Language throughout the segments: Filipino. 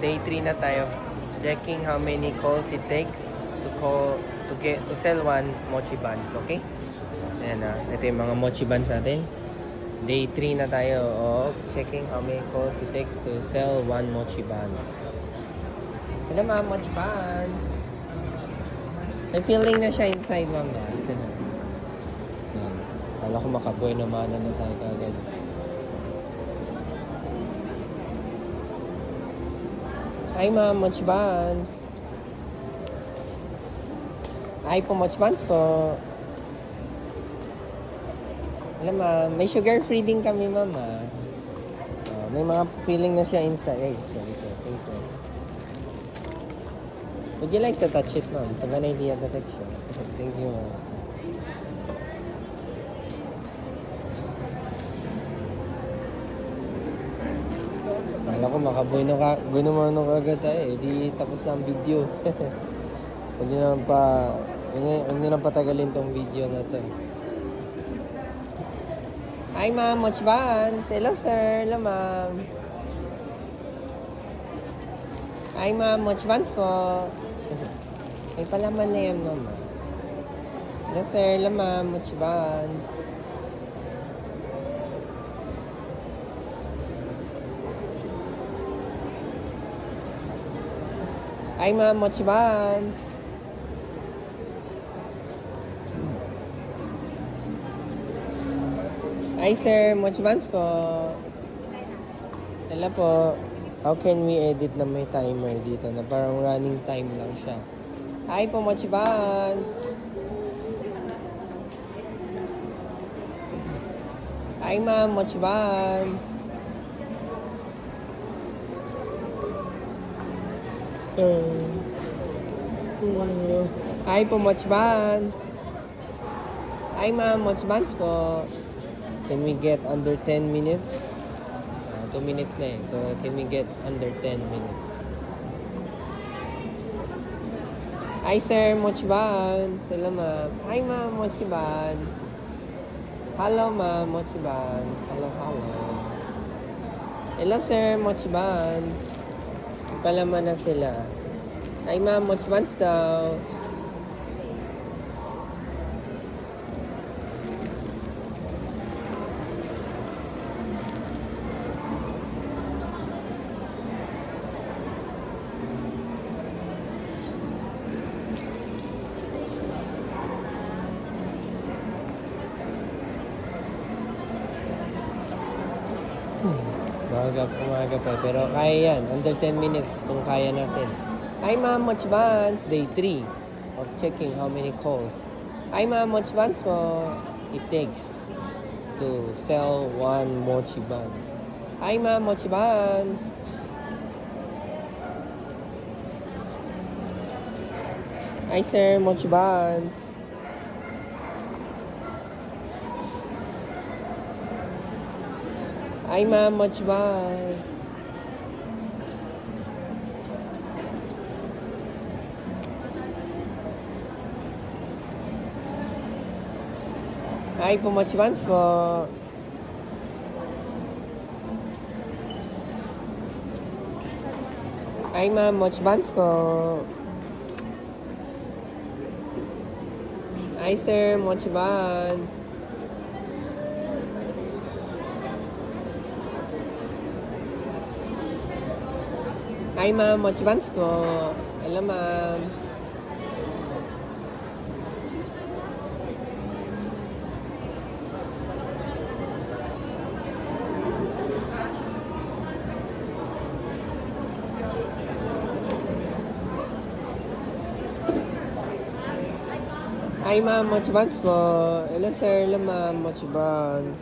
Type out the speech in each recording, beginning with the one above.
Day 3 na tayo. Checking how many calls it takes to sell one mochi buns, okay? Ayan na, ito yung mga mochi buns natin. Day 3 na tayo of checking how many calls it takes to sell one mochi buns. Hello mga mochi buns. May feeling na siya inside, mama. Ito na. Ayan. Kala ko makabuhay naman na tayo kagad. Hi ma'am, mochi buns. Hi po, mochi buns po. Alam ma'am, may sugar free din kami ma'am. May mga feeling na siya inside. Ay, sorry. Would you like to touch it ma'am? It's a good idea to touch it. Thank you ma'am. Kala ko makabuhay na agad tayo eh. Di tapos na ang video. Huwag nyo nang patagalin tong video na to. Hi ma'am, mochi buns. Hello sir, hello ma'am. Hi ma'am, mochi buns po. May palaman na yan ma'am. Hello sir, hello ma'am, mochi buns. Hi ma'am, mochi buns. Hi sir, mochi buns po. Hello po. How can we edit na may timer dito na parang running time lang siya? Hi po, mochi buns. Hi ma'am, mochi buns. Hi po, mochi buns. Hi ma'am, mochi buns po. Can we get under 10 minutes? 2 minutes na eh. So, can we get under 10 minutes? Hi sir, mochi buns. Hello ma'am. Hi ma'am, mochi buns. Hello ma'am, mochi buns. Hello. Hello sir, mochi buns. Palaman na sila. Hi ma'am, mochi buns daw. Umaga pa. Pero kaya yan. Under 10 minutes kung kaya natin. Hi ma'am, mochi buns. Day 3 of checking how many calls. Hi ma'am, mochi buns po. It takes to sell one mochi buns. Hi ma'am, mochi buns. Hi sir, mochi buns. Hi ma'am, mochi buns. Hi po, mochi buns po. Hi ma'am, mochi buns po. Hi sir, mochi buns. Hi ma'am, mochi buns po. Hello ma'am. Hi ma'am, mochi buns po. Hello sir, hello ma'am, mochi buns.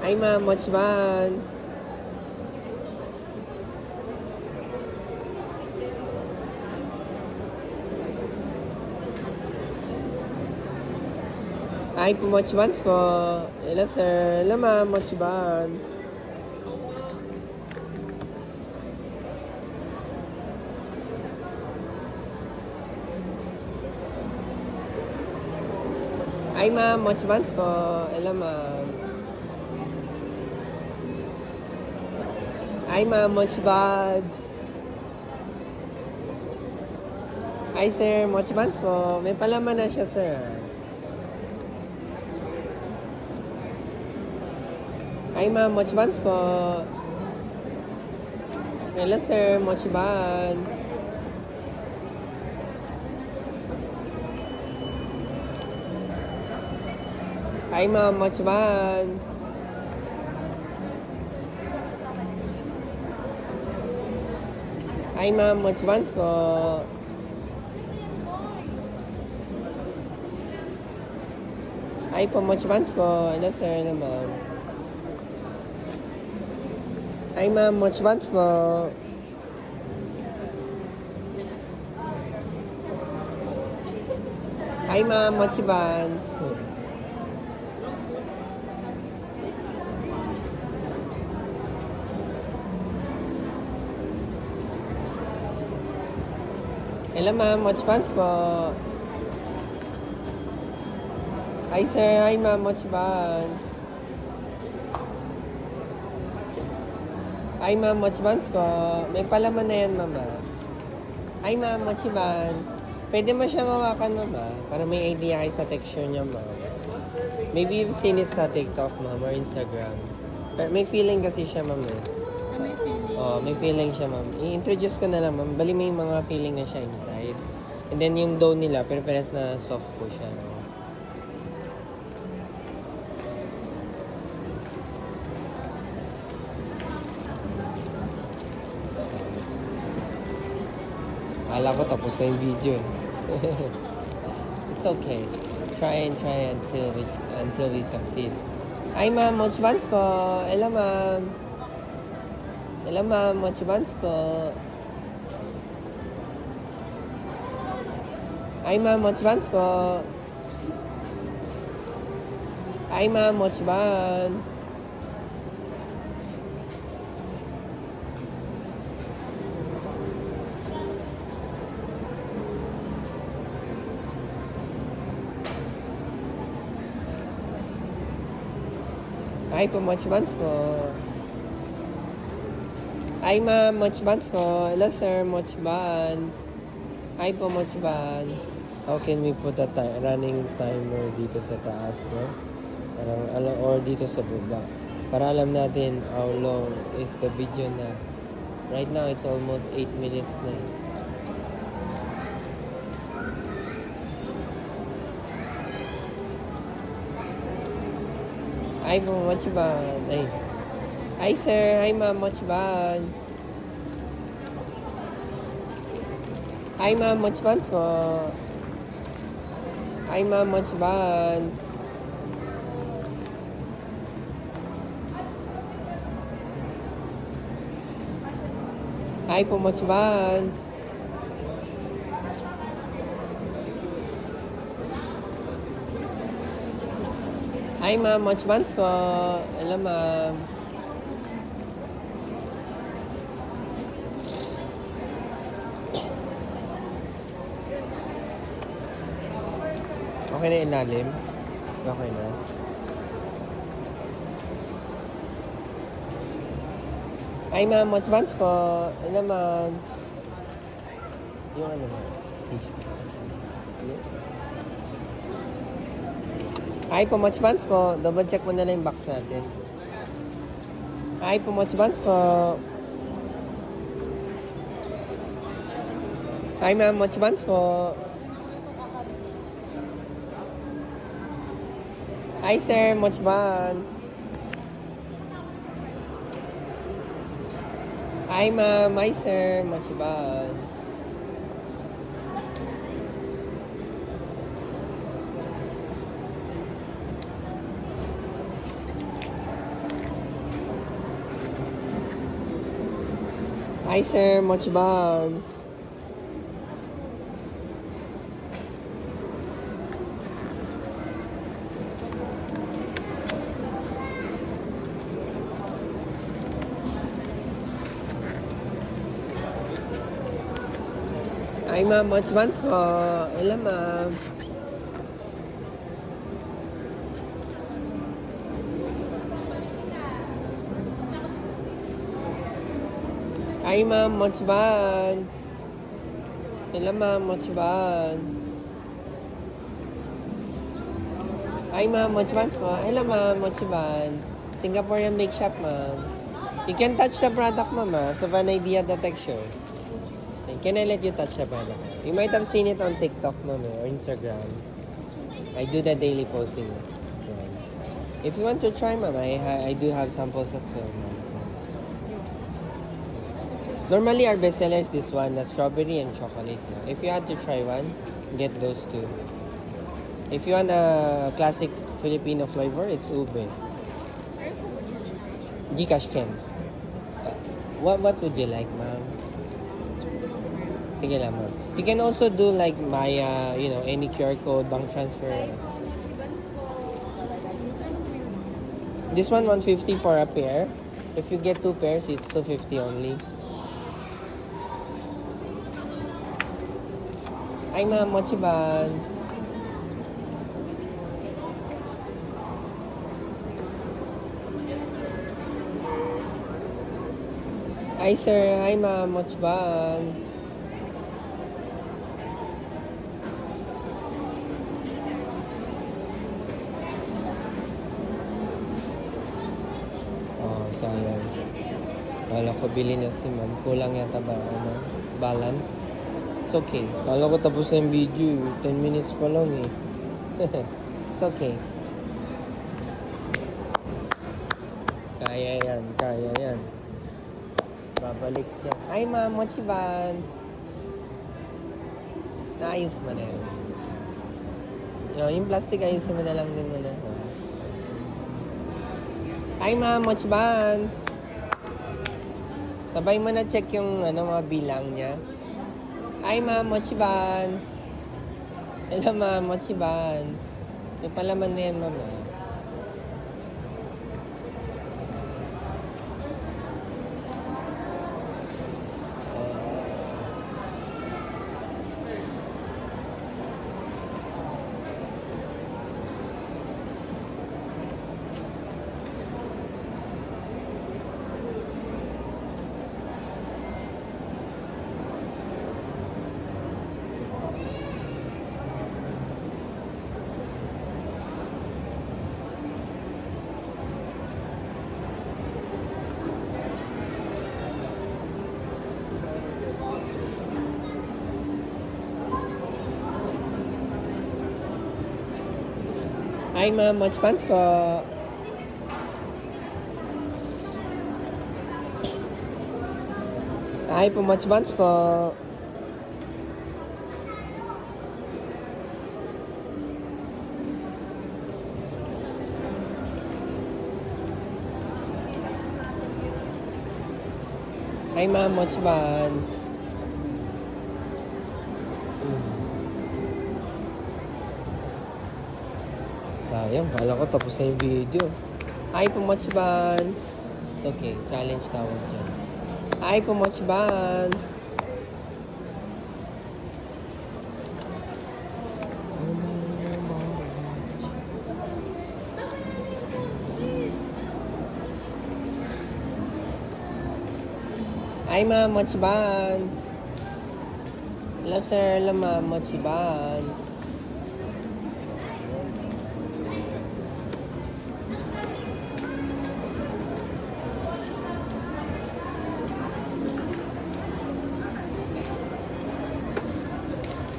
Hi ma'am, mochi buns. Hi po, mochi buns po. Hello sir, hello ma'am, mochi buns. Hi ma'am, mochi buns po. Hello ma'am. Ay, ma'am, Mochi Buds. Ay, sir, Mochi Buds po. May palaman na siya, sir. Ay, ma'am, Mochi Buds po. Hello, sir, Mochi Buds. Ay, ma'am, Mochi Buds. Ay, ma'am, Mochi Buds po. Ay po, Mochi Buds po. Hello, sir. Hello, ma'am. Ay, ma'am, Mochi Buds po. Ay, ma'am, Mochi Buds. Hello, ma'am, Mochi Buds po. Ay, sir. Ay, ma'am, Mochi Buds. Ay, ma'am, Mochi Buds po. May palaman na yan, mama. Ay, ma'am, Mochi Buds. Pwede mo siya mawakan, mama. Para may idea kayo sa texture niya, ma'am. Maybe you've seen it sa TikTok, ma'am, or Instagram. Pero may feeling kasi siya, ma'am. Eh. May feeling. Oh, may feeling siya, ma'am. I-introduce ko na lang, ma'am. Bali may mga feeling na siya inside. And then yung dough nila, pero pares na soft po siya. Akala ko tapos na yung video. It's okay. Try until we succeed. Ay, ma'am, Mochi Buds po. Hello, ma'am. Hello, ma'am, Mochi Buds po. Ay, ma'am, Mochi Buds po. Ay, ma'am, Mochi Buds. Ay po, Mochi Buds po. Ay, ma'am, Mochi Buds po. Hello, sir, Mochi Buds. Ay po, Mochi Buds. How can we put a running timer dito sa taas, no? Parang, or dito sa baba. Para alam natin how long is the video na. Right now, it's almost 8 minutes na. Ay po, Mochi Buds. Ay. Ay, sir. Hi, ma'am, Mochi Buds. Hi, ma'am, Mochi Buds po. Hi, ma'am, Mochi Buds. Hi po, Mochi Buds. Hi, ma'am, Mochi Buds po. Hello, ma'am. Okay na ilalim? Okay na. Hi, ma'am, Mochi Buds po. Hello, ma'am. Yung ano, ma'am? Hi po, Mochi Buds po. Double check mo na lang yung box natin. Hi po, Mochi Buds po. Hi, ma'am, Mochi Buds po. Hi, sir, Mochi Buds. Hi, ma'am. Hi, sir, Mochi Buds. Hi, sir, Mochi Buds. Hi, ma'am, Mochi Buds po. Hello, ma'am. Hi, ma'am. Mochi buns. Hello, ma'am. Mochi buns. Hi, ma'am. Mochi buns po. Hello, ma'am. Mochi buns. Singaporean bake shop, ma'am. You can touch the product, ma'am, so have an idea the texture. Can I let you touch the product? You might have seen it on TikTok, ma'am, or Instagram. I do the daily posting. If you want to try, ma'am, I do have samples as well, ma'am. Normally, our best seller is this one, the strawberry and chocolate. If you had to try one, get those two. If you want a classic Filipino flavor, it's ube. Gcash can. What would you like, ma'am? Sige lang, ma'am. You can also do like Maya, any QR code, bank transfer. This one, 150 for a pair. If you get 2 pairs, it's 250 only. Hi, ma'am. Mochi buns. Hi, sir. Hi, ma'am. Mochi buns. Oh, sayang. Kala ko bili na si ma'am. Kulang yata ba, balance? It's okay. Kala ko tapos na yung video. 10 minutes pa lang eh. It's okay. Kaya yan. Kaya yan. Babalik yan. Hi, ma'am. Mochi buns. Naayos mo na yun. Yung plastic, ayusin mo na lang din muna. Hi, ma'am. Mochi buns. Sabay mo na check yung mga bilang niya. Hi, ma'am. Mochi buns. Hello, ma'am. Mochi buns. Yung palaman na yan, ma'am. Hi, ma'am. Mochi buns po. Hi po, Mochi buns po. Hi, ma'am. Mochi buns. Sayang, kala ko tapos na yung video. Hi po, Mochi buns. It's okay, challenge tawag dyan. Hi po, Mochi buns. Hi, ma'am. Mochi buns. Hello, sir. Hello, ma'am. Mochi buns.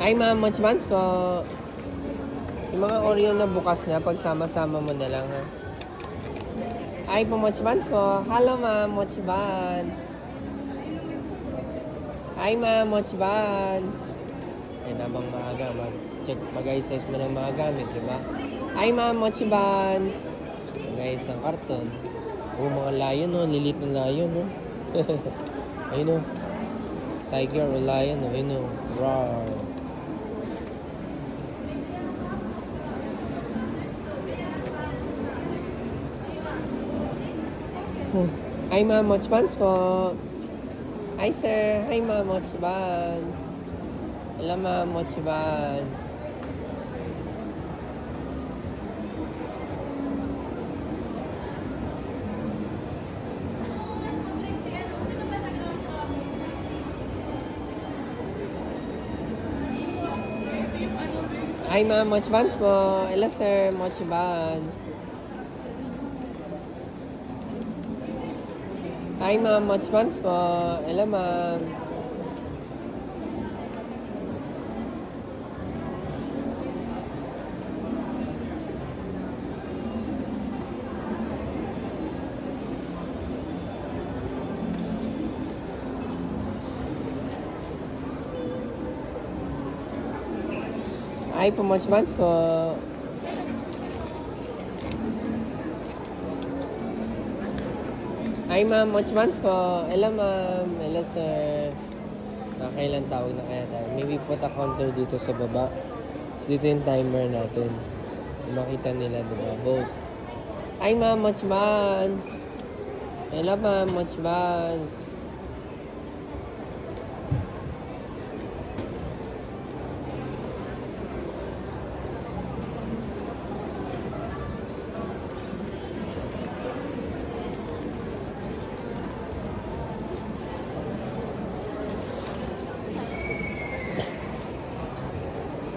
Hi, ma'am. Mochi buns po. Yung mga Oreo na bukas na, pagsama-sama mo na lang, ha? Hi po, Mochi buns po. Hello, ma'am. Mochi buns. Hi, ma'am. Mochi buns. Yan namang maaga. Mag-i-size mo ng mga gamit, di ba? Hi, ma'am. Mochi buns. Mag-i-size ng karton. Mga lion, no? Lilit ng lion, no? Ayun, no? Tiger o lion, no? Ayun, no? Roar. Hi, ma'am. Mochi buns po. Hi, sir. Hi, ma'am. Mochi buns. Hello, ma'am. Mochi buns. Hi ma'am, mochi buns po. Hello sir, mochi buns. Hi ma'am, mochi buns po. Hello ma'am. Hi po, mochi buns po. Hi ma'am, mochi buns po. Hello ma'am. Hello sir. Kailan tawag na kaya tayo? Maybe put a counter dito sa baba. So, dito yung timer natin. Makita nila, diba? Both. Hi ma'am, mochi buns. Hello ma'am, mochi buns.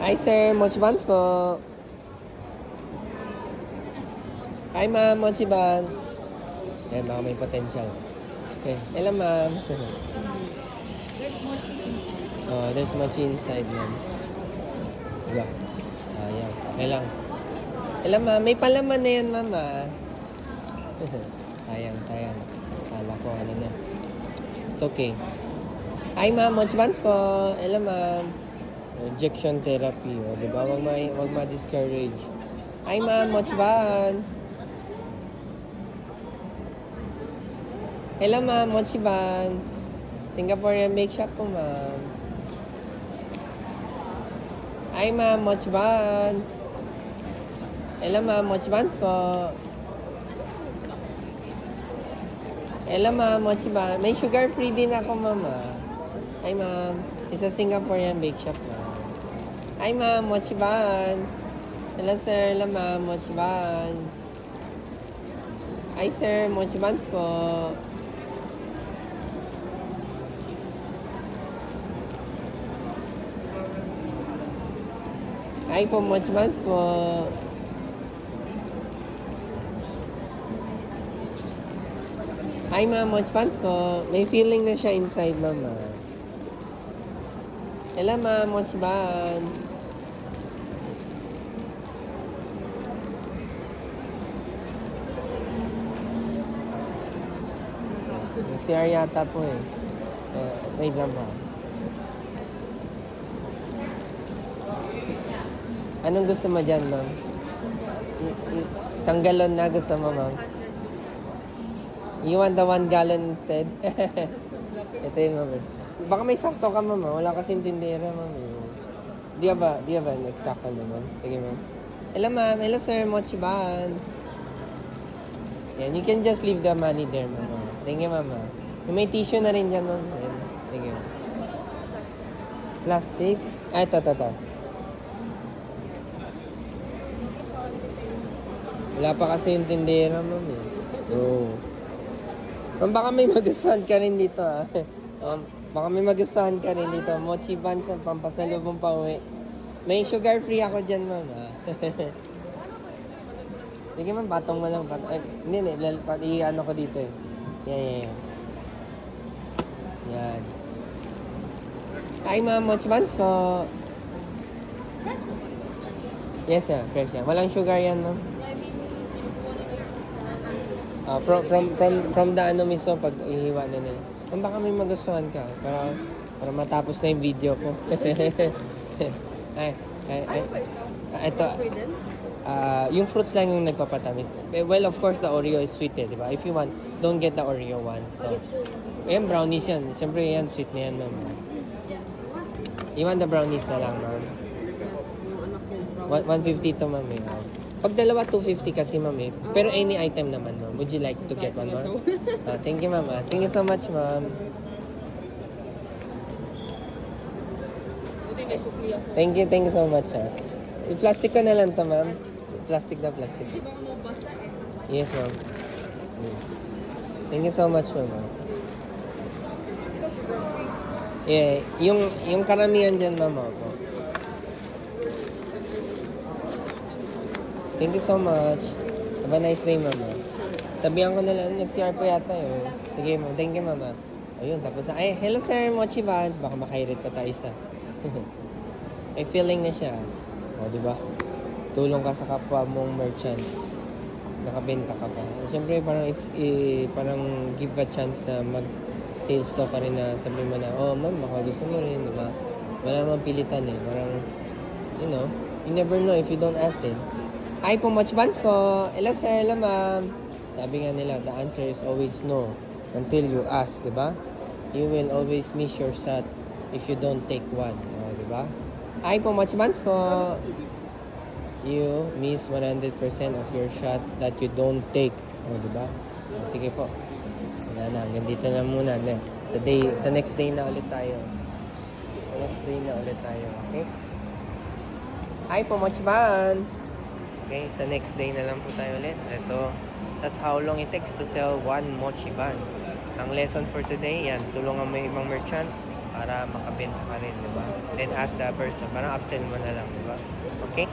Hi sir, mochi buns po. Hi ma'am, mochi buns. Ayan, baka may potential. Okay, hello ma'am. Oh, there's mochi inside ma'am. Diba? Ayan, okay lang. Hello ma'am, may palaman na yan ma'am ah. Sayang. Kala ko ano na. It's okay. Hi ma'am, mochi buns po. Hello ma'am. Injection therapy, oh, di ba? Wag ma-discourage. Hi ma'am, mochi buns. Hello ma'am, mochi buns. Singaporean bake shop po ma'am. Hi ma'am, mochi buns. Hello ma'am, mochi buns po. Hello ma'am, mochi buns. May sugar free din ako ma'am ah. Hi ma'am. It's a Singaporean bake shop ma'am. Hi ma'am, mochi buns. Hello sir, hello ma'am, mochi buns. Hi sir, mochi buns po. Hi po, mochi buns po. Hi ma'am, mochi buns po. May feeling na siya inside ma'am ah. Hello ma'am, mochi buns. CR yata po eh. Wait lang po. Anong gusto mo dyan, ma'am? Isang galon na gusto mo, ma'am? You want the 1 gallon instead? Ito yun, ma'am. Baka may sakto ka, ma'am. Wala kasing tindera, ma'am. Di ba an exact na, ma'am? Sige, ma'am. Hello, ma'am. Hello, sir. Mochi buns. Yan, you can just leave the money there, ma'am. Thank you, ma'am. May tissue na rin dyan, ma'am. Ayan. Thank you. Plastic? Ito. Wala pa kasi yung tindera, ma'am. Oo. Ma'am, baka may magustuhan ka rin dito, ah. Baka may magustuhan ka rin dito. Mochi buns ang pampasalubong pa uwi. May sugar free ako dyan, ma'am, ah. Sige, ma'am, patong mo lang. Hindi, i-ano ko dito, eh. Yan. Yan. Hi, ma'am. Mochi buns po. Yes, sir. Fresh yan. Walang sugar yan, ma'am. From the ano mismo, pag ihiwa na nila. Kung baka may magustuhan ka, para matapos na yung video ko. Ito. Yung fruits lang yung nagpapatamis. Well, of course, the Oreo is sweet eh, di ba? If you want, don't get the Oreo one. So, yan, brownies yan. Siyempre yan, sweet na yan, ma'am. You want the brownies na lang, ma'am? 150 to, ma'am. Pag dalawa, 250 kasi, ma'am. Pero any item naman, ma'am. Would you like to get one more? Thank you, ma'am. Thank you so much, ma'am. Thank you so much, ha. I-plastic ko na lang to, ma'am. Plastic. Yes, ma'am. Thank you so much, ma'am. Yeah, yung karamihan dyan, ma'am, ako. Thank you so much. Have a nice day, mama. Sabihan ko na lang, nag-CR po yata yun. Sige, ma'am. Thank you, mama. Ayun, tapos na. Ay, hello, sir. Mochi Buns. Baka makairit pa tayo isa. May feeling na siya. O, di ba? Tulong ka sa kapwa mong merchant. Nakabenta ka pa. Siyempre, parang parang give a chance na mag-sales to ka rin na sabi mo na, oh, ma'am, baka gusto mo rin, di ba? Wala namang pilitan eh. Parang, you know, you never know if you don't ask it. Hi po, Mochi Buns po. Hello, sir. Hello, ma'am. Sabi nga nila, the answer is always no until you ask, di ba? You will always miss your shot if you don't take one. Oh, di ba? Hi po, Mochi Buns po. You miss 100% of your shot that you don't take. Oh, di ba? Sige po. Wala na, hanggang dito na muna. Sa next day na ulit tayo. Sa next day na ulit tayo, okay? Hi po, Mochi Buns. Okay, sa next day na lang po tayo ulit. So, that's how long it takes to sell one Mochi Buns. Ang lesson for today, yan, tulungan mo yung ibang merchant para makabenta ka rin, di ba? Then ask the person, parang upsell mo na lang, di ba? Okay?